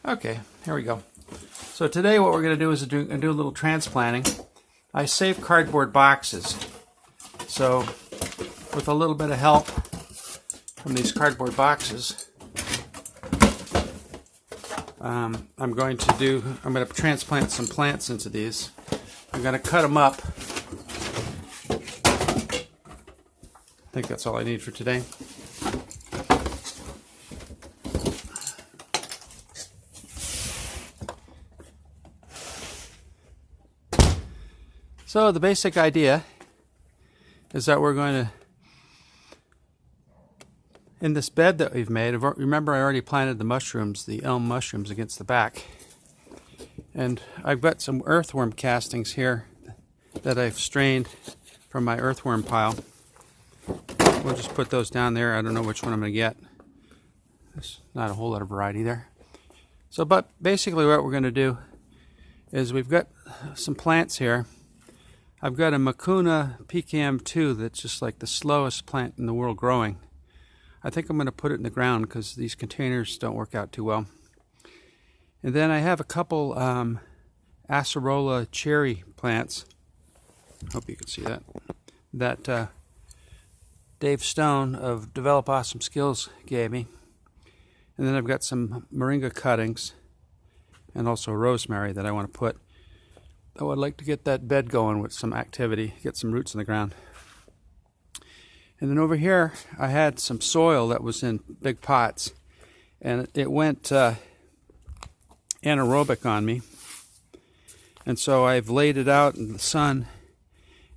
Okay, here we go. So today what we're going to do is do a little transplanting. I save cardboard boxes. So with a little bit of help from these cardboard boxes, I'm going to transplant some plants into these. I'm going to cut them up. I think that's all I need for today. So the basic idea is that we're going to, in this bed that we've made, remember I already planted the mushrooms, the elm mushrooms against the back. And I've got some earthworm castings here that I've strained from my earthworm pile. We'll just put those down there. I don't know which one I'm going to get. There's not a whole lot of variety there. So, but basically what we're going to do is we've got some plants here. I've got a Mucuna PKM2 that's just like the slowest plant in the world growing. I think I'm going to put it in the ground because these containers don't work out too well. And then I have a couple Acerola Cherry plants. Hope you can see that. That Dave Stone of Develop Awesome Skills gave me. And then I've got some Moringa cuttings and also rosemary that I want to put. I would like to get that bed going with some activity, get some roots in the ground. And then over here, I had some soil that was in big pots, and it went anaerobic on me. And so I've laid it out in the sun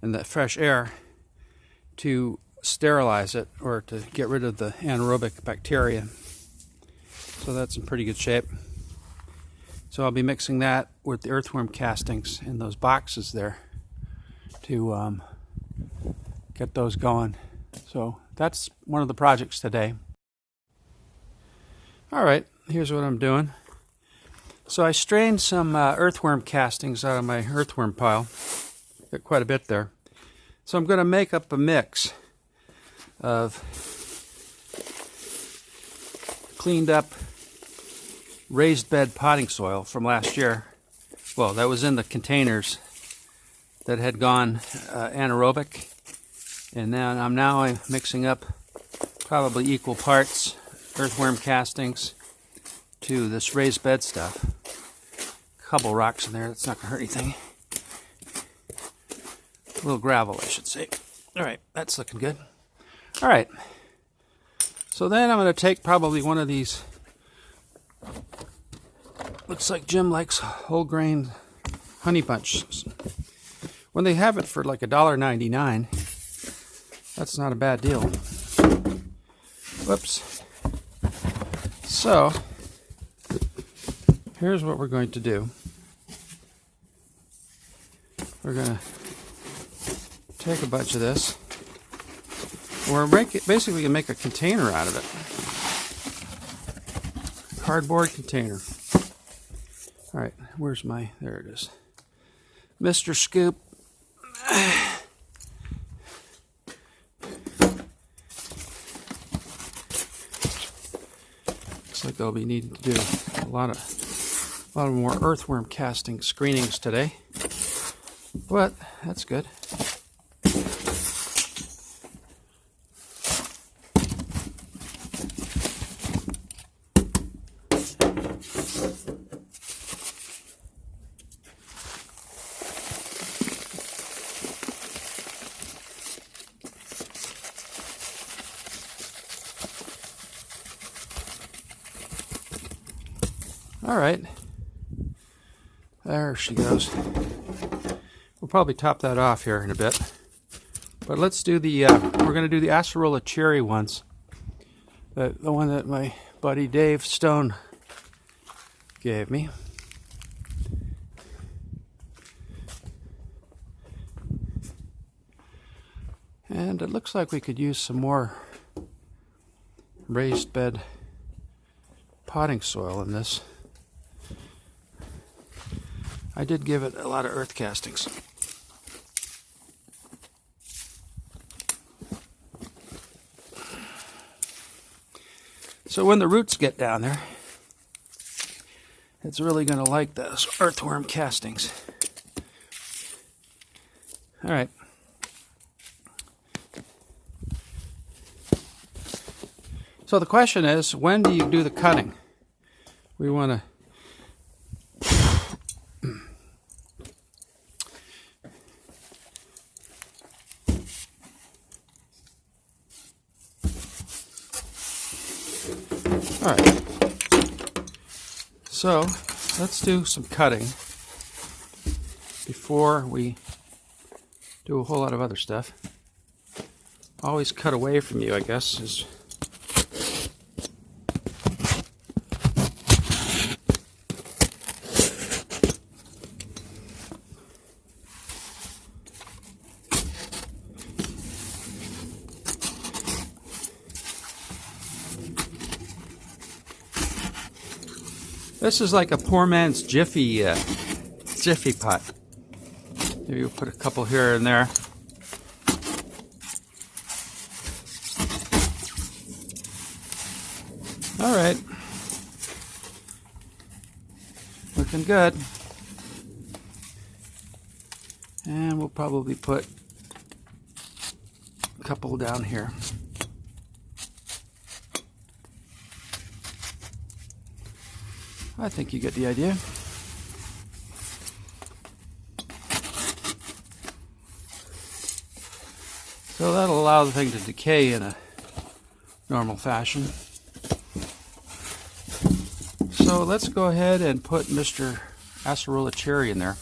and the fresh air to sterilize it or to get rid of the anaerobic bacteria. So that's in pretty good shape. So I'll be mixing that with the earthworm castings in those boxes there to get those going. So that's one of the projects today. Alright, here's what I'm doing. So I strained some earthworm castings out of my earthworm pile. Got quite a bit there. So I'm going to make up a mix of cleaned up raised bed potting soil from last year. Well, that was in the containers that had gone anaerobic. And then I'm mixing up probably equal parts earthworm castings to this raised bed stuff. A couple rocks in there, that's not going to hurt anything. A little gravel, I should say. Alright, that's looking good. Alright, so then I'm going to take probably one of these. Looks like Jim likes whole grain honey bunches. When they have it for like $1.99, that's not a bad deal. Whoops. So, here's what we're going to do. We're going to take a bunch of this. We're basically going to make a container out of it. Cardboard container. Alright, where's my... there it is. Mr. Scoop. Looks like I'll be needing to do a lot of more earthworm casting screenings today. But that's good. Alright, there she goes. We'll probably top that off here in a bit. But let's do the, we're going to do the Acerola Cherry ones. The one that my buddy Dave Stone gave me. And it looks like we could use some more raised bed potting soil in this. I did give it a lot of earth castings. So when the roots get down there, it's really going to like those earthworm castings. All right. So the question is, when do you do the cutting? We want to all right. So let's do some cutting before we do a whole lot of other stuff. Always cut away from you, I guess, is this is like a poor man's Jiffy pot. Maybe we'll put a couple here and there. All right. Looking good. And we'll probably put a couple down here. I think you get the idea. So that'll allow the thing to decay in a normal fashion. So let's go ahead and put Mr. Acerola Cherry in there.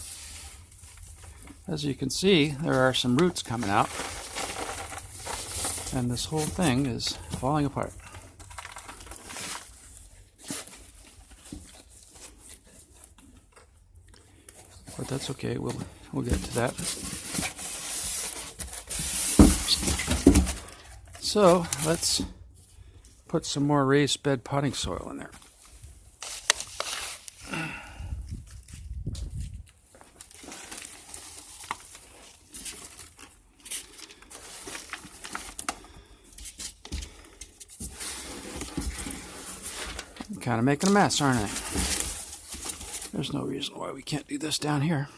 As you can see, there are some roots coming out, and this whole thing is falling apart. But that's okay, we'll get to that. So let's put some more raised bed potting soil in there. I'm kind of making a mess, aren't I? There's no reason why we can't do this down here.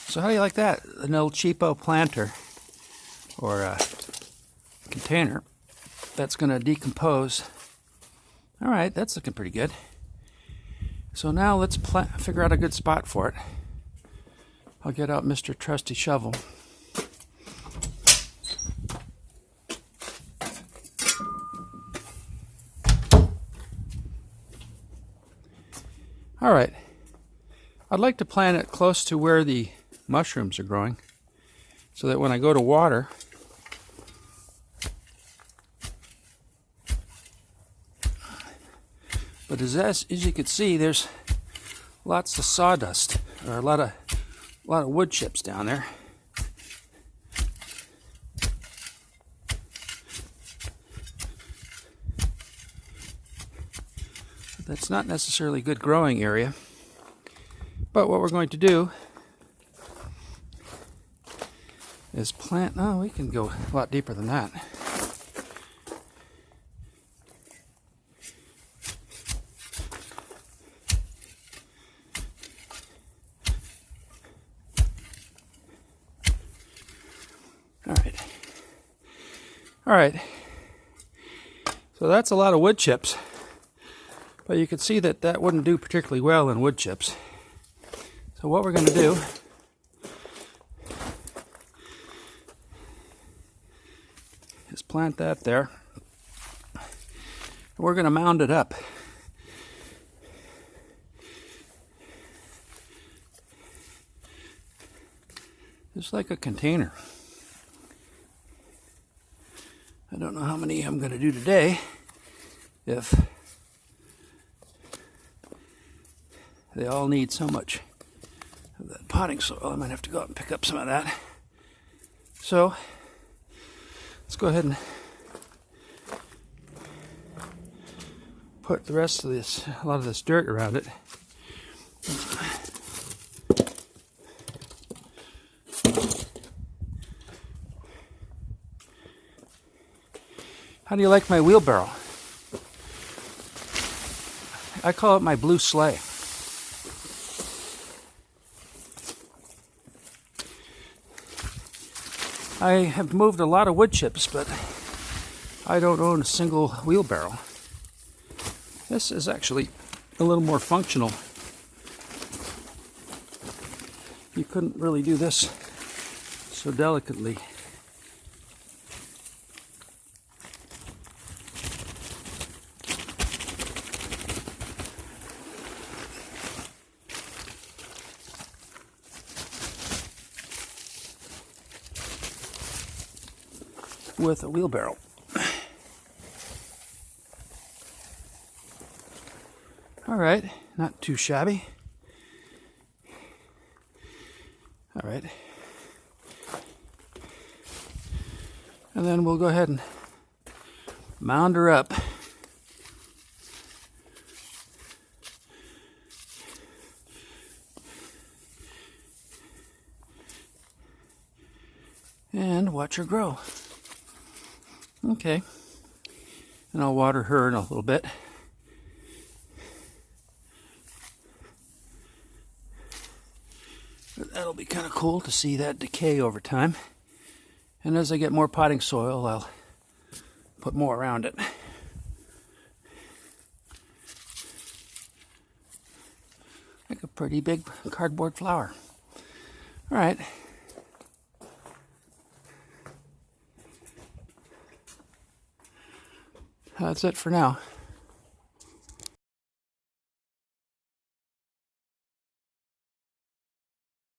So how do you like that? An old cheapo planter or a container that's going to decompose. All right, that's looking pretty good. So now let's figure out a good spot for it. I'll get out Mr. Trusty Shovel. All right, I'd like to plant it close to where the mushrooms are growing so that when I go to water, but as you can see, there's lots of sawdust, or a lot of wood chips down there. That's not necessarily a good growing area, but what we're going to do is plant. Oh, we can go a lot deeper than that. All right. So that's a lot of wood chips. But you can see that that wouldn't do particularly well in wood chips. So what we're going to do is plant that there. We're going to mound it up. Just like a container. I don't know how many I'm going to do today. If they all need so much of that potting soil, I might have to go out and pick up some of that. So let's go ahead and put the rest of this, a lot of this dirt around it. How do you like my wheelbarrow? I call it my blue sleigh. I have moved a lot of wood chips, but I don't own a single wheelbarrow. This is actually a little more functional. You couldn't really do this so delicately. With a wheelbarrow. All right, not too shabby. All right. And then we'll go ahead and mound her up. And watch her grow. Okay. And I'll water her in a little bit. But that'll be kind of cool to see that decay over time. And as I get more potting soil, I'll put more around it. Like a pretty big cardboard flower. All right. That's it for now.